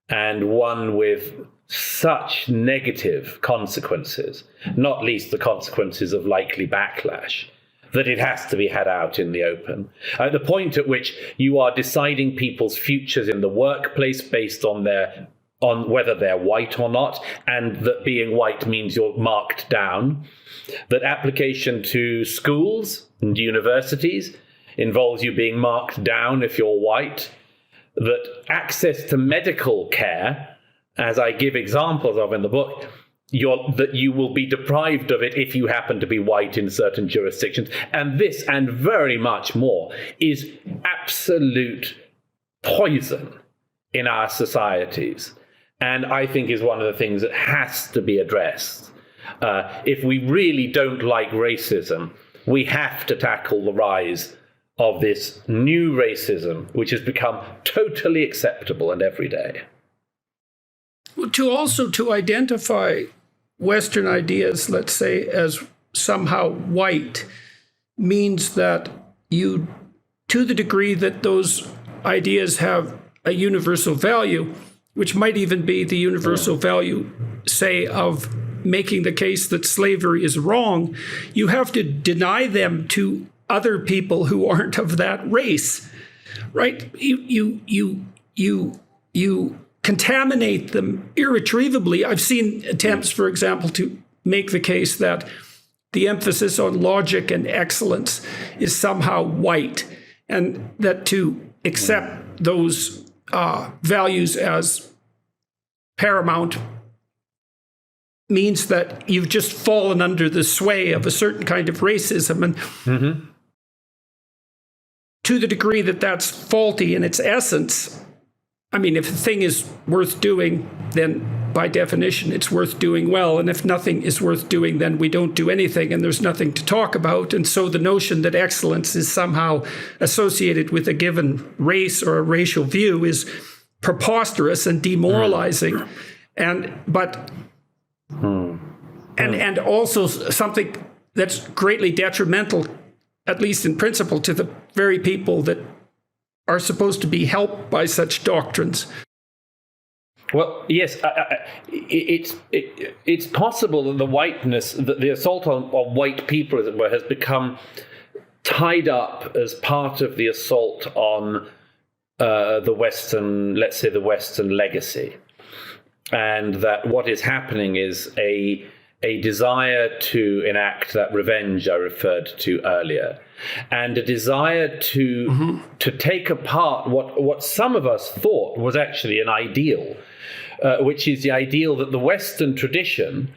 and one with such negative consequences, not least the consequences of likely backlash, that it has to be had out in the open. At the point at which you are deciding people's futures in the workplace based on whether they're white or not, and that being white means you're marked down, that application to schools and universities involves you being marked down if you're white, that access to medical care, as I give examples of in the book, that you will be deprived of it if you happen to be white in certain jurisdictions. And this, and very much more, is absolute poison in our societies. And I think is one of the things that has to be addressed. If we really don't like racism, we have to tackle the rise of this new racism, which has become totally acceptable and everyday. Well, to identify Western ideas, let's say, as somehow white, means that you, to the degree that those ideas have a universal value, which might even be the universal value, say, of making the case that slavery is wrong, you have to deny them to other people who aren't of that race, right? You contaminate them irretrievably. I've seen attempts, for example, to make the case that the emphasis on logic and excellence is somehow white, and that to accept those values as paramount means that you've just fallen under the sway of a certain kind of racism. And to the degree that that's faulty in its essence, I mean, if a thing is worth doing, then by definition, it's worth doing well. And if nothing is worth doing, then we don't do anything and there's nothing to talk about. And so the notion that excellence is somehow associated with a given race or a racial view is preposterous and demoralizing. And also something that's greatly detrimental, at least in principle, to the very people that are supposed to be helped by such doctrines. Well, yes, it's possible that the whiteness, that the assault on white people, as it were, has become tied up as part of the assault on the Western, let's say the Western legacy. And that what is happening is a desire to enact that revenge I referred to earlier, and a desire to take apart what some of us thought was actually an ideal, which is the ideal that the Western tradition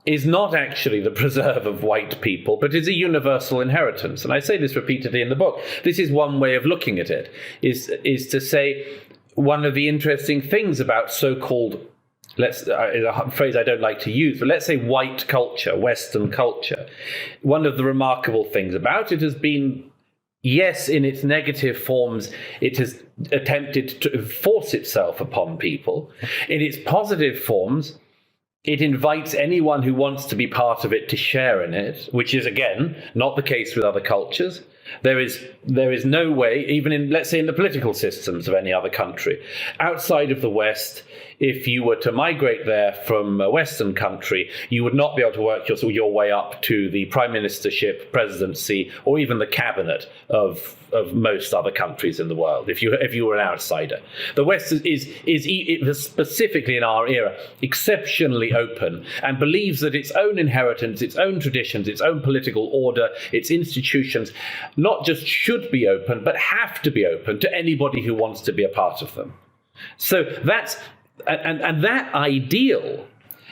is not actually the preserve of white people, but is a universal inheritance. And I say this repeatedly in the book. This is one way of looking at it, is to say one of the interesting things about so-called, a phrase I don't like to use, but let's say white culture, Western culture. One of the remarkable things about it has been, yes, in its negative forms, it has attempted to force itself upon people. In its positive forms, it invites anyone who wants to be part of it to share in it, which is, again, not the case with other cultures. There is no way, even in, let's say, in the political systems of any other country, outside of the West, if you were to migrate there from a Western country, you would not be able to work your way up to the prime ministership, presidency, or even the cabinet of most other countries in the world, if you were an outsider. The West is specifically in our era, exceptionally open and believes that its own inheritance, its own traditions, its own political order, its institutions, not just should be open, but have to be open to anybody who wants to be a part of them. So that's, and that ideal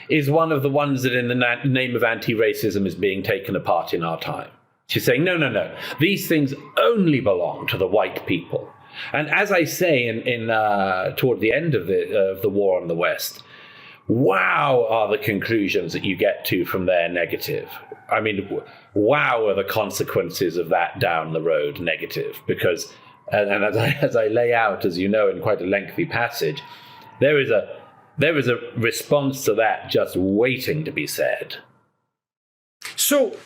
is one of the ones that in the name of anti-racism is being taken apart in our time. She's saying, no, these things only belong to the white people. And as I say in toward the end of the war on the West, wow are the conclusions that you get to from there negative. I mean, wow are the consequences of that down the road negative, because, and as I lay out, as you know, in quite a lengthy passage, there is a response to that just waiting to be said. So,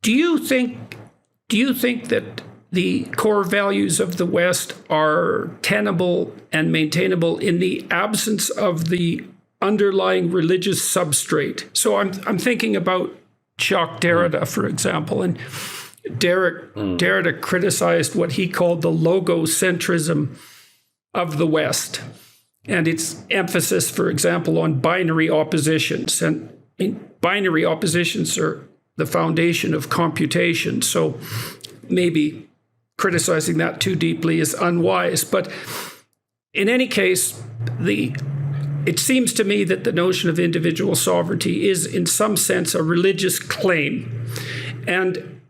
do you think that the core values of the West are tenable and maintainable in the absence of the underlying religious substrate? So I'm thinking about Jacques Derrida, for example, and Derrida criticized what he called the logocentrism of the West and its emphasis, for example, on binary oppositions. And binary oppositions are the foundation of computation. So maybe criticizing that too deeply is unwise. But in any case, it seems to me that the notion of individual sovereignty is, in some sense, a religious claim. And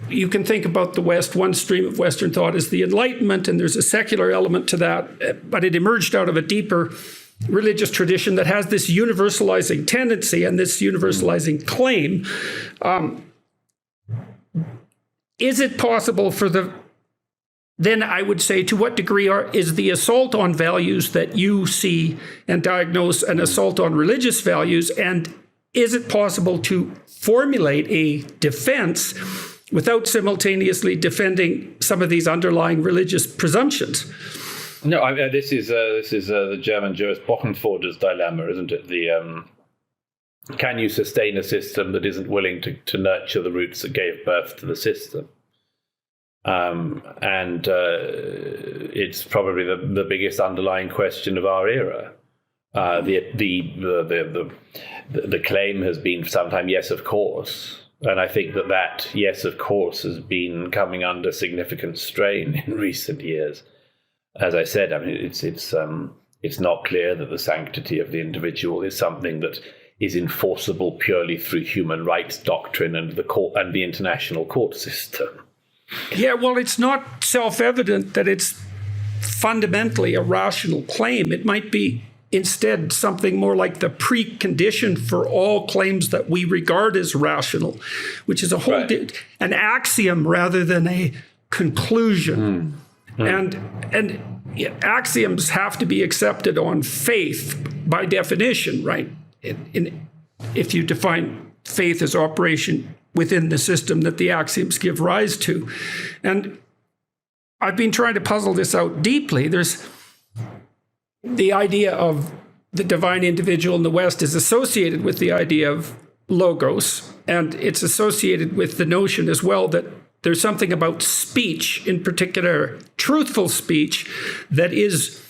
you can think about the West, one stream of Western thought is the Enlightenment, and there's a secular element to that, but it emerged out of a deeper religious tradition that has this universalizing tendency and this universalizing claim. Is it possible then I would say, to what degree is the assault on values that you see and diagnose an assault on religious values? And is it possible to formulate a defense without simultaneously defending some of these underlying religious presumptions? No, this is the German jurist Bochenforder's dilemma, isn't it? Can you sustain a system that isn't willing to nurture the roots that gave birth to the system? And it's probably the biggest underlying question of our era. The claim has been sometimes yes, of course, and I think that yes, of course, has been coming under significant strain in recent years. As I said, I mean, it's not clear that the sanctity of the individual is something that is enforceable purely through human rights doctrine and the court and the international court system. Yeah, well, it's not self-evident that it's fundamentally a rational claim. It might be instead something more like the precondition for all claims that we regard as rational, which is a whole an axiom rather than a conclusion. And axioms have to be accepted on faith by definition, right? If you define faith as operation within the system that the axioms give rise to. And I've been trying to puzzle this out deeply. There's the idea of the divine individual in the West is associated with the idea of logos, and it's associated with the notion as well that there's something about speech, in particular truthful speech, that is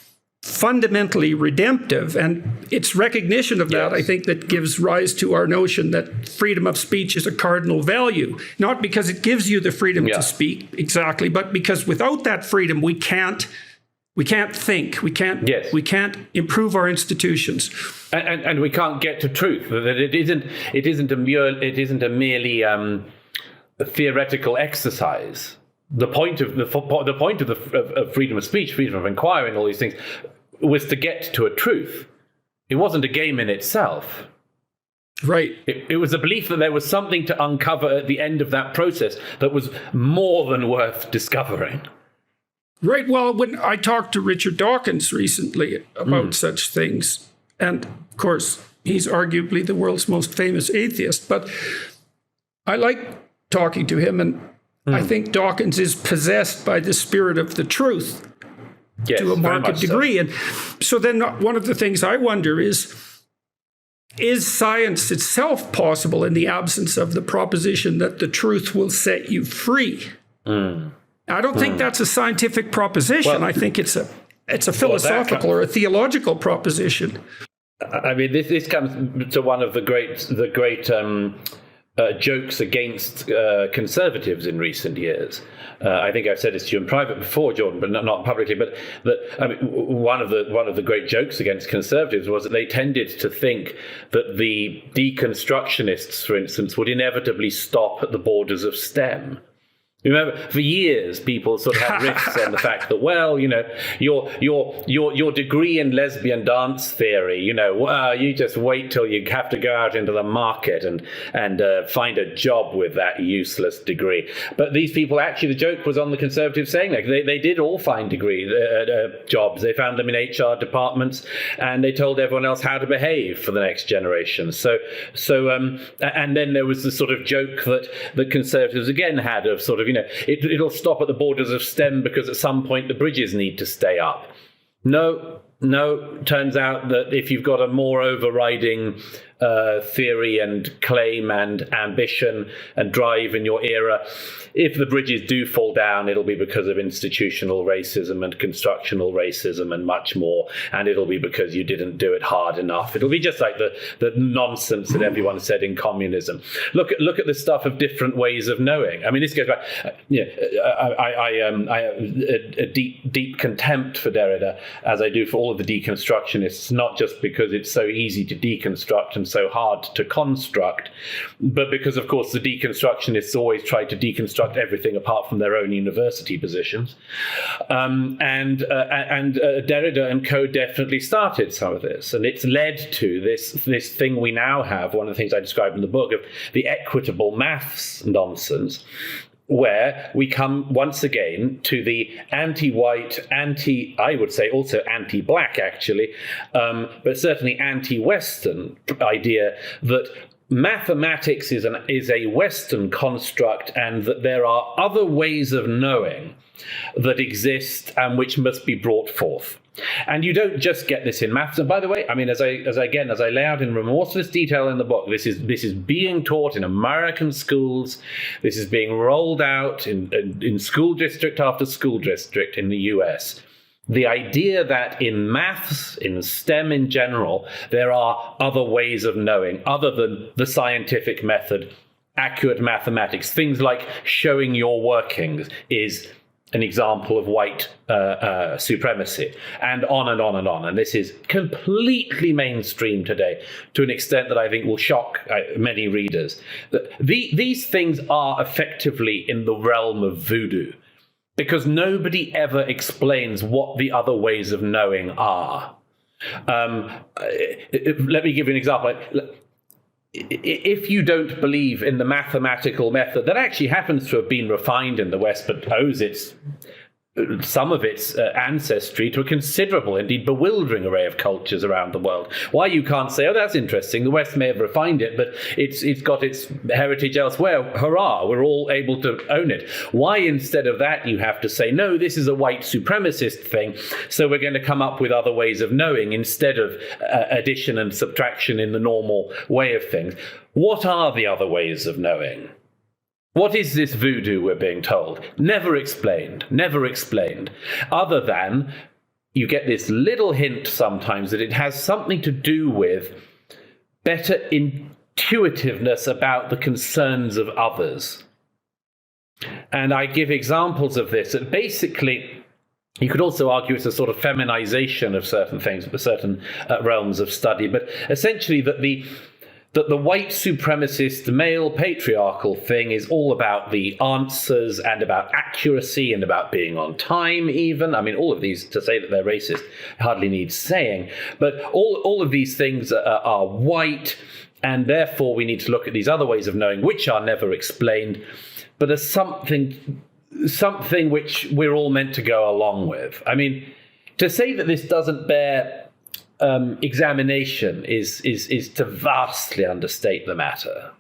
fundamentally redemptive. And it's recognition of that, I think, that gives rise to our notion that freedom of speech is a cardinal value, not because it gives you the freedom to speak exactly, but because without that freedom, we can't think, we can't improve our institutions, and we can't get to truth. That it isn't a merely a theoretical exercise. The point of the freedom of speech, freedom of inquiry, and all these things was to get to a truth. It wasn't a game in itself. Right. It was a belief that there was something to uncover at the end of that process that was more than worth discovering. Right. Well, when I talked to Richard Dawkins recently about such things, and of course, he's arguably the world's most famous atheist, but I like talking to him, and I think Dawkins is possessed by the spirit of the truth to a marked degree. So. And so then one of the things I wonder is science itself possible in the absence of the proposition that the truth will set you free? I don't think that's a scientific proposition. Well, I think it's a philosophical or a theological proposition. I mean, this comes to one of the great jokes against conservatives in recent years. I think I've said this to you in private before, Jordan, but not publicly. But one of the great jokes against conservatives was that they tended to think that the deconstructionists, for instance, would inevitably stop at the borders of STEM. Remember, for years, people sort of had riffs on the fact that, well, you know, your degree in lesbian dance theory, you know, you just wait till you have to go out into the market and find a job with that useless degree. But these people, actually, the joke was on the conservatives saying that they did all find jobs. They found them in HR departments, and they told everyone else how to behave for the next generation. So and then there was the sort of joke that the conservatives again had of sort of, you know, it'll stop at the borders of STEM because at some point the bridges need to stay up. No, turns out that if you've got a more overriding theory and claim and ambition and drive in your era, if the bridges do fall down, it'll be because of institutional racism and constructional racism and much more, and it'll be because you didn't do it hard enough. It'll be just like the nonsense that everyone said in communism. Look at the stuff of different ways of knowing. I mean, this goes back. I have a deep contempt for Derrida, as I do for all of the deconstructionists, not just because it's so easy to deconstruct and so hard to construct, but because, of course, the deconstructionists always try to deconstruct everything apart from their own university positions. And Derrida and co definitely started some of this, and it's led to this thing we now have, one of the things I described in the book, of the equitable maths nonsense, where we come once again to the anti-white, I would say also anti-black actually, but certainly anti-Western idea that mathematics is a Western construct, and that there are other ways of knowing that exist and which must be brought forth. And you don't just get this in maths. And by the way, I mean, as I lay out in remorseless detail in the book, this is being taught in American schools. This is being rolled out in school district after school district in the US. The idea that in maths, in STEM in general, there are other ways of knowing other than the scientific method, accurate mathematics, things like showing your workings is an example of white supremacy, and on and on and on. And this is completely mainstream today to an extent that I think will shock many readers. These things are effectively in the realm of voodoo, because nobody ever explains what the other ways of knowing are. Let me give you an example. If you don't believe in the mathematical method that actually happens to have been refined in the West, but owes some of its ancestry to a considerable, indeed bewildering array of cultures around the world, why you can't say, oh, that's interesting, the West may have refined it, but it's got its heritage elsewhere, hurrah, we're all able to own it. Why instead of that you have to say, no, this is a white supremacist thing, so we're going to come up with other ways of knowing instead of addition and subtraction in the normal way of things? What are the other ways of knowing? What is this voodoo we're being told? Never explained, other than you get this little hint sometimes that it has something to do with better intuitiveness about the concerns of others. And I give examples of this. That basically, you could also argue it's a sort of feminization of certain things, certain realms of study, but essentially that the white supremacist male patriarchal thing is all about the answers and about accuracy and about being on time even. I mean, all of these, to say that they're racist hardly needs saying, but all of these things are white, and therefore we need to look at these other ways of knowing which are never explained, but as something which we're all meant to go along with. I mean, to say that this doesn't bear examination is to vastly understate the matter.